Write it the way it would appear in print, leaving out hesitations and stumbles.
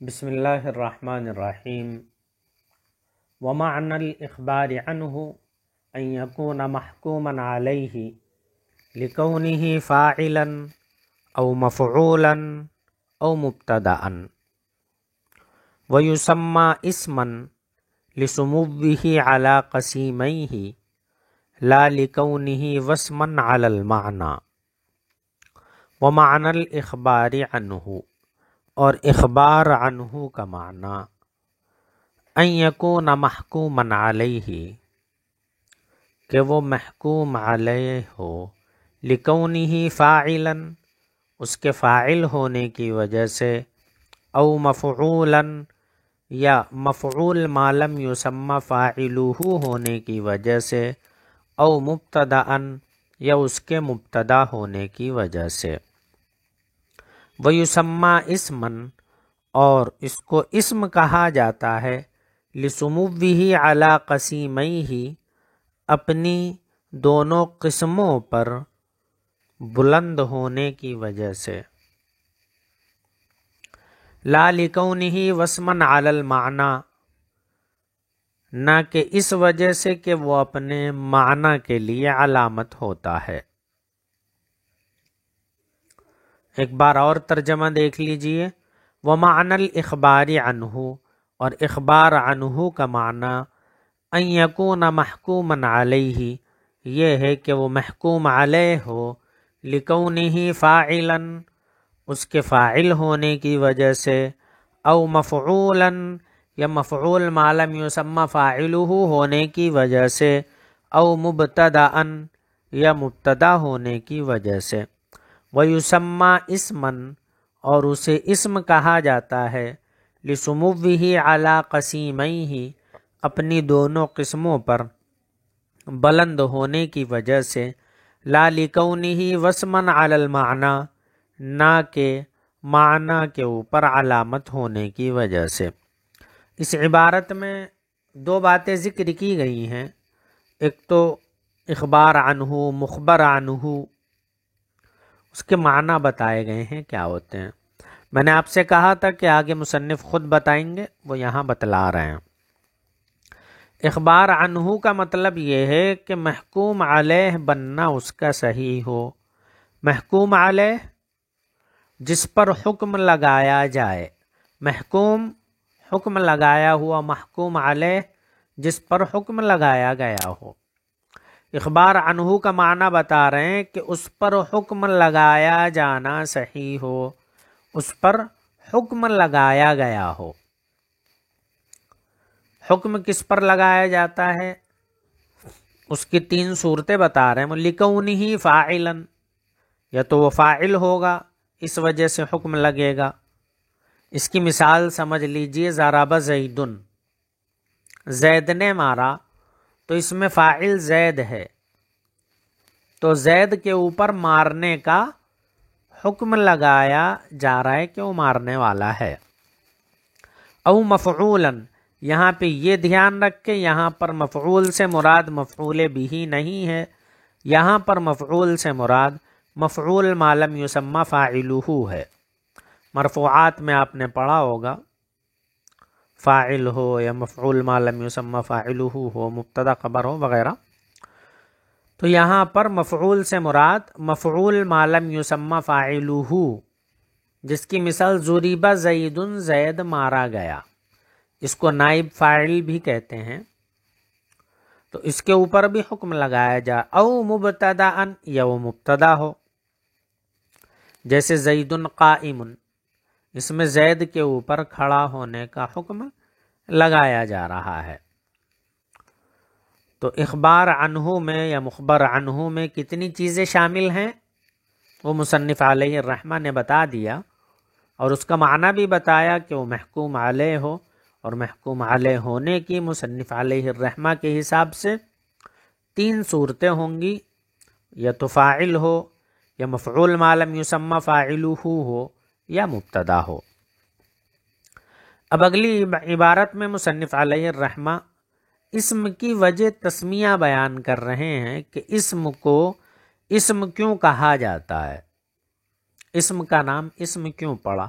بسم اللہ الرحمن الرحیم ومعنى الإخبار عنه أن يكون محكوما عليه لكونه فاعلا أو مفعولا أو مبتدأ ويسمى اسما لسموه على قسيميه لا لكونه واسما على المعنى. ومعنى الإخبار عنه اور اخبار عنہ کا معنی ان یکون محکوما علیہ کہ وہ محکوم علیہ ہو، لکونہ فاعلا اس کے فاعل ہونے کی وجہ سے، او مفعولا یا مفعول ما لم یسمى فاعلہ ہونے کی وجہ سے، او مبتدأ یا اس کے مبتدا ہونے کی وجہ سے. وَيُسَمَّى اسمًا اور اس کو اسم کہا جاتا ہے، لِسُمُوِّهِ عَلَى قَسِيمَيْهِ اپنی دونوں قسموں پر بلند ہونے کی وجہ سے، لا لِكَوْنِهِ وَاسْمًا عَلَى الْمَعْنَى نہ کہ اس وجہ سے کہ وہ اپنے معنی کے لیے علامت ہوتا ہے. ایک بار اور ترجمہ دیکھ لیجئے. وَمَعْنَى الْإِخْبَارِ عَنْهُ اور اخبار عنہ کا معنی ان یکون محکوما علیہ یہ ہے کہ وہ محکوم علیہ ہو، لکونہ فاعلا اس کے فاعل ہونے کی وجہ سے، او مفعولا یا مفعول ما لم یسمى فاعلہ ہونے کی وجہ سے، او مبتدأ یا مبتدا ہونے کی وجہ سے. وَيُسَمَّى اسمًا اور اسے اسم کہا جاتا ہے، لِسُمُوِّهِ عَلَى قَسِيمَيْهِ اپنی دونوں قسموں پر بلند ہونے کی وجہ سے، لا لِكَوْنِهِ وَاسْمًا عَلَى الْمَعْنَى نہ کہ معنی کے اوپر علامت ہونے کی وجہ سے. اس عبارت میں دو باتیں ذکر کی گئی ہیں، ایک تو اخبار عنہ، مخبر عنہ، اس کے معنی بتائے گئے ہیں کیا ہوتے ہیں. میں نے آپ سے کہا تھا کہ آگے مصنف خود بتائیں گے، وہ یہاں بتلا رہے ہیں. اخبار عنہ کا مطلب یہ ہے کہ محکوم علیہ بننا اس کا صحیح ہو. محکوم علیہ جس پر حکم لگایا جائے، محکوم حکم لگایا ہوا، محکوم علیہ جس پر حکم لگایا گیا ہو. اخبار عنہ کا معنی بتا رہے ہیں کہ اس پر حکم لگایا جانا صحیح ہو، اس پر حکم لگایا گیا ہو. حکم کس پر لگایا جاتا ہے؟ اس کی تین صورتیں بتا رہے ہیں. لِكَوْنِهِ فَاعِلًا یا تو وہ فاعل ہوگا، اس وجہ سے حکم لگے گا. اس کی مثال سمجھ لیجئے، ضرب زید، زید نے مارا، تو اس میں فاعل زید ہے، تو زید کے اوپر مارنے کا حکم لگایا جا رہا ہے کہ وہ مارنے والا ہے. او مفعولا یہاں پہ یہ دھیان رکھ کے یہاں پر مفعول سے مراد مفعول بھی نہیں ہے، یہاں پر مفعول سے مراد مفعول ما لم یسمى فاعلہ ہے. مرفوعات میں آپ نے پڑھا ہوگا، فاعل ہو یا مفعول ما لم یسمى فاعلہ ہو، مبتدا خبر ہو وغیرہ، تو یہاں پر مفعول سے مراد مفعول ما لم یسمى فاعلہ، جس کی مثال ضرب زید، زید مارا گیا، اس کو نائب فاعل بھی کہتے ہیں. تو اس کے اوپر بھی حکم لگایا جائے. او مبتدا یا وہ مبتدا ہو، جیسے زید قائم، اس میں زید کے اوپر کھڑا ہونے کا حکم لگایا جا رہا ہے. تو اخبار عنہ میں یا مخبر عنہ میں کتنی چیزیں شامل ہیں وہ مصنف علیہ الرحمہ نے بتا دیا، اور اس کا معنی بھی بتایا کہ وہ محکوم علیہ ہو، اور محکوم علیہ ہونے کی مصنف علیہ الرحمہ کے حساب سے تین صورتیں ہوں گی، یا تو فاعل ہو، یا مفعول ما لم یسمى فاعلہ ہو، یا مبتدا ہو. اب اگلی عبارت میں مصنف علیہ الرحمہ اسم کی وجہ تسمیہ بیان کر رہے ہیں کہ اسم کو اسم کیوں کہا جاتا ہے، اسم کا نام اسم کیوں پڑا.